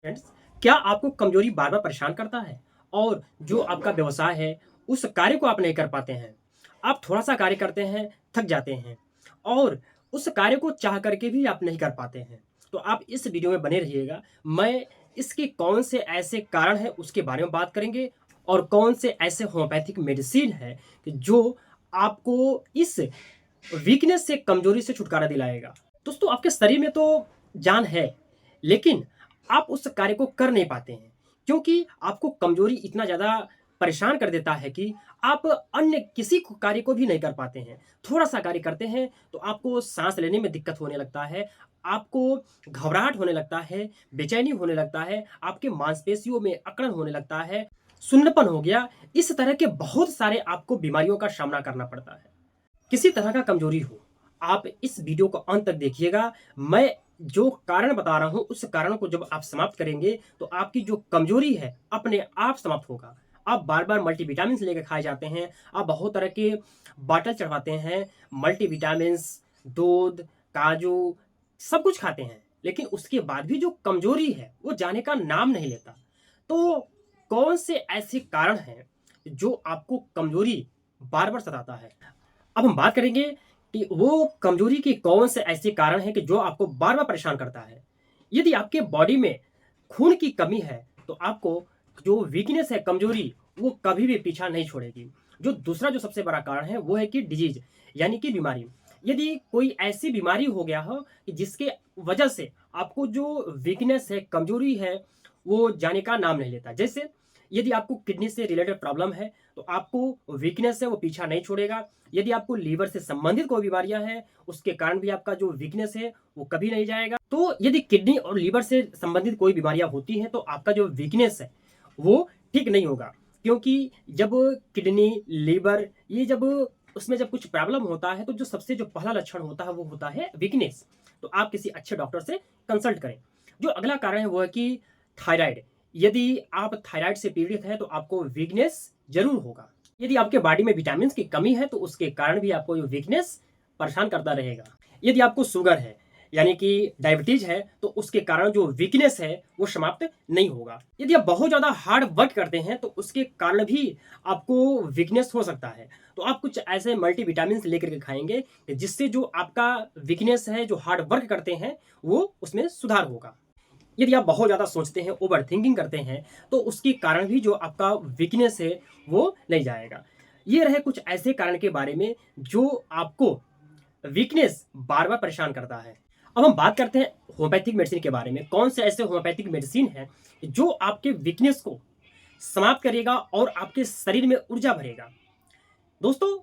Friends, क्या आपको कमजोरी बार बार परेशान करता है और जो आपका व्यवसाय है उस कार्य को आप नहीं कर पाते हैं। आप थोड़ा सा कार्य करते हैं, थक जाते हैं और उस कार्य को चाह करके भी आप नहीं कर पाते हैं। तो आप इस वीडियो में बने रहिएगा। मैं इसके कौन से ऐसे कारण हैं उसके बारे में बात करेंगे और कौन से ऐसे होम्योपैथिक मेडिसिन है कि जो आपको इस वीकनेस से, कमजोरी से छुटकारा दिलाएगा। दोस्तों, आपके शरीर में तो जान है, लेकिन आप उस कार्य को कर नहीं पाते हैं क्योंकि आपको कमजोरी इतना ज़्यादा परेशान कर देता है कि आप अन्य किसी कार्य को भी नहीं कर पाते हैं। थोड़ा सा कार्य करते हैं तो आपको सांस लेने में दिक्कत होने लगता है, आपको घबराहट होने लगता है, बेचैनी होने लगता है, आपके मांसपेशियों में अकड़न होने लगता है, सुन्नपन हो गया। इस तरह के बहुत सारे आपको बीमारियों का सामना करना पड़ता है। किसी तरह का कमजोरी हो, आप इस वीडियो को अंत तक देखिएगा। मैं जो कारण बता रहा हूँ उस कारण को जब आप समाप्त करेंगे तो आपकी जो कमजोरी है अपने आप समाप्त होगा। आप बार बार मल्टीविटामिन लेकर खाए जाते हैं, आप बहुत तरह के बाटल चढ़वाते हैं, मल्टीविटामिन, दूध, काजू, सब कुछ खाते हैं, लेकिन उसके बाद भी जो कमजोरी है वो जाने का नाम नहीं लेता। तो कौन से ऐसे कारण हैं जो आपको कमजोरी बार बार सताता है? अब हम बात करेंगे कि वो कमजोरी के कौन से ऐसे कारण हैं कि जो आपको बार बार परेशान करता है। यदि आपके बॉडी में खून की कमी है तो आपको जो वीकनेस है, कमजोरी, वो कभी भी पीछा नहीं छोड़ेगी। जो दूसरा जो सबसे बड़ा कारण है वो है कि डिजीज, यानी कि बीमारी। यदि कोई ऐसी बीमारी हो गया हो कि जिसके वजह से आपको जो वीकनेस है, कमजोरी है, वो जाने का नाम नहीं लेता। जैसे यदि आपको किडनी से रिलेटेड प्रॉब्लम है तो आपको वीकनेस है वो पीछा नहीं छोड़ेगा। यदि आपको लीवर से संबंधित कोई बीमारियां हैं उसके कारण भी आपका जो वीकनेस है वो कभी नहीं जाएगा। तो यदि किडनी और लीवर से संबंधित कोई बीमारियां होती हैं तो आपका जो वीकनेस है वो ठीक नहीं होगा, क्योंकि जब किडनी, लीवर, ये जब उसमें जब कुछ प्रॉब्लम होता है तो जो सबसे जो पहला लक्षण होता है वो होता है वीकनेस। तो आप किसी अच्छे डॉक्टर से कंसल्ट करें। जो अगला कारण है वो है कि थायराइड। यदि आप थायराइड से पीड़ित हैं तो आपको वीकनेस जरूर होगा। यदि आपके बॉडी में विटामिन की कमी है तो उसके कारण भी आपको ये वीकनेस परेशान करता रहेगा। यदि आपको शुगर है, यानी कि डायबिटीज है, तो उसके कारण जो वीकनेस है वो समाप्त नहीं होगा। यदि आप बहुत ज्यादा हार्ड वर्क करते हैं तो उसके कारण भी आपको वीकनेस हो सकता है। तो आप कुछ ऐसे मल्टीविटामिन लेकर के खाएंगे जिससे जो आपका वीकनेस है, जो हार्ड वर्क करते हैं, वो उसमें सुधार होगा। यदि आप बहुत ज़्यादा सोचते हैं, ओवर थिंकिंग करते हैं, तो उसके कारण भी जो आपका वीकनेस है वो नहीं जाएगा। ये रहे कुछ ऐसे कारण के बारे में जो आपको वीकनेस बार बार परेशान करता है। अब हम बात करते हैं होम्योपैथिक मेडिसिन के बारे में। कौन से ऐसे होम्योपैथिक मेडिसिन है जो आपके वीकनेस को समाप्त करेगा और आपके शरीर में ऊर्जा भरेगा। दोस्तों,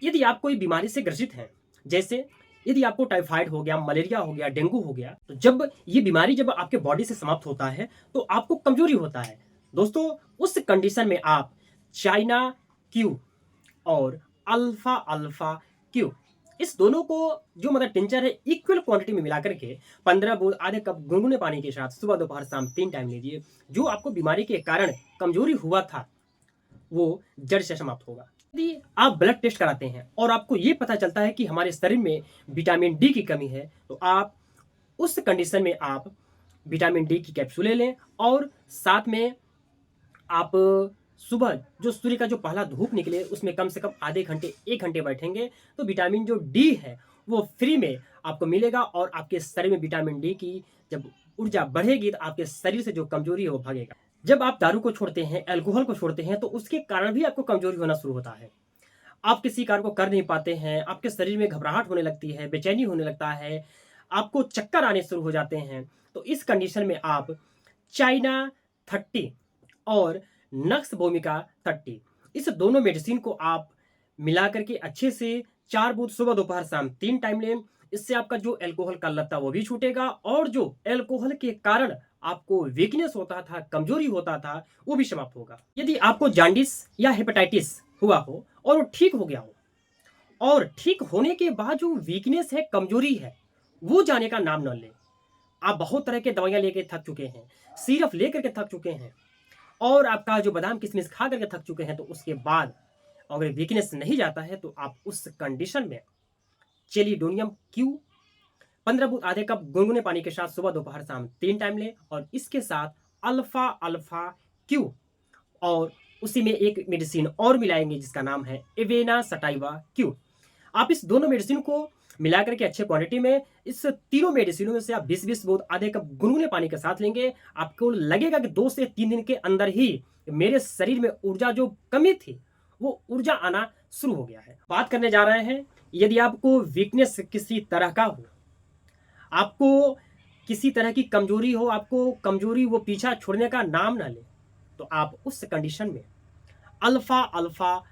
यदि आप कोई बीमारी से ग्रसित हैं, जैसे यदि आपको टाइफाइड हो गया, मलेरिया हो गया, डेंगू हो गया, तो जब ये बीमारी जब आपके बॉडी से समाप्त होता है तो आपको कमजोरी होता है। दोस्तों, उस कंडीशन में आप चाइना क्यू और अल्फा अल्फा क्यू, इस दोनों को जो मतलब टिंचर है इक्वल क्वांटिटी में मिला करके 15 बूंद आधे कप गुनगुने पानी के साथ सुबह, दोपहर, शाम 3 टाइम लीजिए। जो आपको बीमारी के कारण कमजोरी हुआ था वो जड़ से समाप्त होगा। यदि आप ब्लड टेस्ट कराते हैं और आपको ये पता चलता है कि हमारे शरीर में विटामिन डी की कमी है, तो आप उस कंडीशन में आप विटामिन डी की कैप्सूलें लें और साथ में आप सुबह जो सूर्य का जो पहला धूप निकले उसमें कम से कम आधे घंटे, 1 घंटे बैठेंगे तो विटामिन जो डी है वो फ्री में आपको मिलेगा और आपके शरीर में विटामिन डी की जब ऊर्जा बढ़ेगी तो आपके शरीर से जो कमजोरी है वो भागेगा। जब आप दारू को छोड़ते हैं, अल्कोहल को छोड़ते हैं, तो उसके कारण भी आपको कमजोरी होना शुरू होता है। आप किसी कार्य को कर नहीं पाते हैं, आपके शरीर में घबराहट होने लगती है, बेचैनी होने लगता है, आपको चक्कर आने शुरू हो जाते हैं। तो इस कंडीशन में आप चाइना 30 और नक्स भूमिका 30, इस दोनों मेडिसिन को आप मिला करके अच्छे से 4 बूंद सुबह, दोपहर, शाम 3 टाइम लें। इससे आपका जो अल्कोहल का लत था वो भी छूटेगा और जो अल्कोहल के कारण आपको वीकनेस होता था, कमजोरी होता था, वो भी समाप्त होगा। यदि आपको जॉन्डिस या हेपेटाइटिस हुआ हो और वो ठीक हो गया हो और ठीक होने के बाद जो वीकनेस है, कमजोरी है, वो जाने का नाम न ले। आप बहुत तरह के दवाइयां लेके थक चुके हैं, सिरप लेकर के थक चुके हैं और आपका जो बादाम किशमिश खा करके थक चुके हैं, तो उसके बाद अगर वीकनेस नहीं जाता है तो आप उस कंडीशन में चेलिडोनियम क्यू, 15 बूंद आधे कप गुनगुने पानी के साथ सुबह, दोपहर, शाम 3 टाइम लें और इसके साथ अल्फा अल्फा क्यू और उसी में एक मेडिसिन और मिलाएंगे जिसका नाम है एवेना सटाइवा क्यू। आप इस दोनों मेडिसिन को मिला करके अच्छे क्वांटिटी में इस तीनों मेडिसिनों में से आप 20-20 बूंद आधे कप गुनगुने पानी के साथ लेंगे। आपको लगेगा कि 2 से 3 दिन के अंदर ही मेरे शरीर में ऊर्जा जो कमी थी वो ऊर्जा आना शुरू हो गया है। बात करने जा रहे हैं, यदि आपको वीकनेस किसी तरह का हो, आपको किसी तरह की कमजोरी हो, आपको कमजोरी वो पीछा छोड़ने का नाम ना ले, तो आप उस कंडीशन में अल्फा अल्फा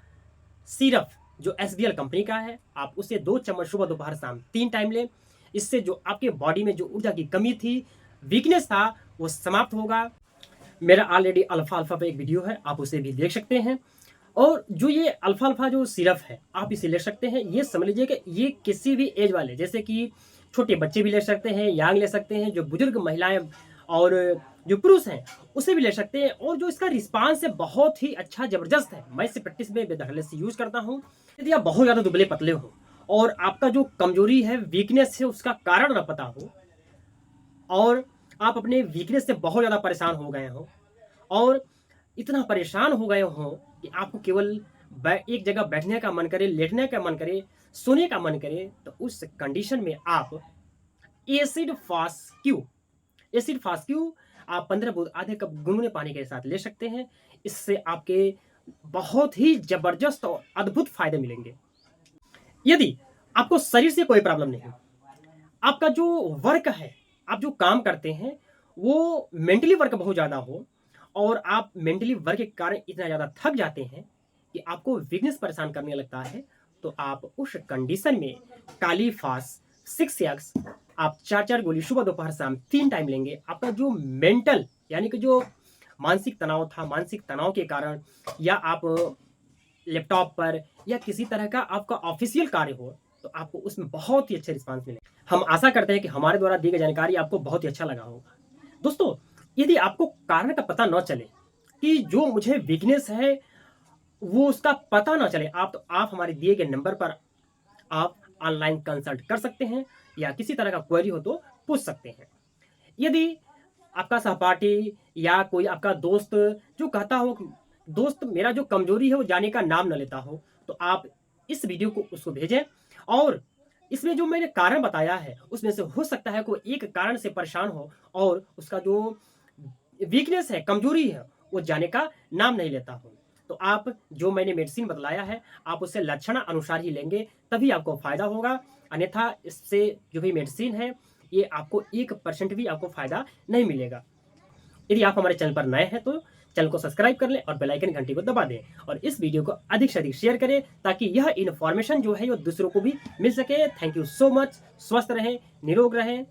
सिरप जो एसबीएल कंपनी का है, आप उसे 2 चम्मच सुबह, दोपहर, शाम 3 टाइम लें। इससे जो आपके बॉडी में जो ऊर्जा की कमी थी, वीकनेस था, वो समाप्त होगा। मेरा ऑलरेडी अल्फा अल्फा पे एक वीडियो है, आप उसे भी देख सकते हैं। और जो ये अल्फा अल्फा जो सिरप है, आप इसे ले सकते हैं। ये समझ लीजिए कि ये किसी भी एज वाले, जैसे कि छोटे बच्चे भी ले सकते हैं, यंग ले सकते हैं, जो बुजुर्ग महिलाएं और जो पुरुष हैं उसे भी ले सकते हैं। और जो इसका रिस्पांस है बहुत ही अच्छा जबरदस्त है। मैं इसे प्रैक्टिस में बेदखले से यूज करता हूँ। यदि आप बहुत ज़्यादा दुबले पतले हो और आपका जो कमजोरी है, वीकनेस है, उसका कारण न पता हो और आप अपने वीकनेस से बहुत ज़्यादा परेशान हो गए हो और इतना परेशान हो गए हो कि आपको केवल एक जगह बैठने का मन करे, लेटने का मन करे, सोने का मन करे, तो उस कंडीशन में आप acid fast Q acid fast Q आप 15 बूंद आधे कप गुनगुने पानी के साथ ले सकते हैं। इससे आपके बहुत ही जबरदस्त और अद्भुत फायदे मिलेंगे। यदि आपको शरीर से कोई प्रॉब्लम नहीं, आपका जो वर्क है, आप जो काम करते हैं, वो मेंटली वर्क बहुत ज़्यादा हो और आप मेंटली वर्क के कारण इतना ज़्यादा थक जाते हैं कि आपको वीकनेस परेशान करने लगता है, तो आप उस कंडीशन में काली फास्ट 6 एक्स आप 4-4 गोली सुबह, दोपहर, शाम 3 टाइम लेंगे। आपका जो मेंटल यानी कि जो मानसिक तनाव था, मानसिक तनाव के कारण या आप लैपटॉप पर या किसी तरह का आपका ऑफिशियल कार्य हो, तो आपको उसमें बहुत ही अच्छे रिस्पांस मिले। हम आशा करते हैं कि हमारे द्वारा दी गई जानकारी आपको बहुत ही अच्छा लगा होगा। दोस्तों, यदि आपको कारण का पता न चले कि जो मुझे वीकनेस है वो उसका पता ना चले, तो आप हमारे दिए गए नंबर पर आप ऑनलाइन कंसल्ट कर सकते हैं या किसी तरह का क्वेरी हो तो पूछ सकते हैं। यदि आपका सहपाठी या कोई आपका दोस्त जो कहता हो, दोस्त मेरा जो कमजोरी है वो जाने का नाम न लेता हो, तो आप इस वीडियो को उसको भेजें और इसमें जो मैंने कारण बताया है उसमें से हो सकता है कोई एक कारण से परेशान हो और उसका जो वीकनेस है, कमजोरी है, वो जाने का नाम नहीं लेता हो। तो आप जो मैंने मेडिसिन बतलाया है, आप उससे लक्षण अनुसार ही लेंगे, तभी आपको फायदा होगा। अन्यथा इससे जो भी मेडिसिन है, ये आपको 1% भी आपको फायदा नहीं मिलेगा। यदि आप हमारे चैनल पर नए हैं तो चैनल को सब्सक्राइब कर लें और बेल आइकन घंटी को दबा दें और इस वीडियो को अधिक से अधिक शेयर करें ताकि यह इन्फॉर्मेशन जो है वो दूसरों को भी मिल सके। Thank you so much. स्वस्थ रहें, निरोग रहें।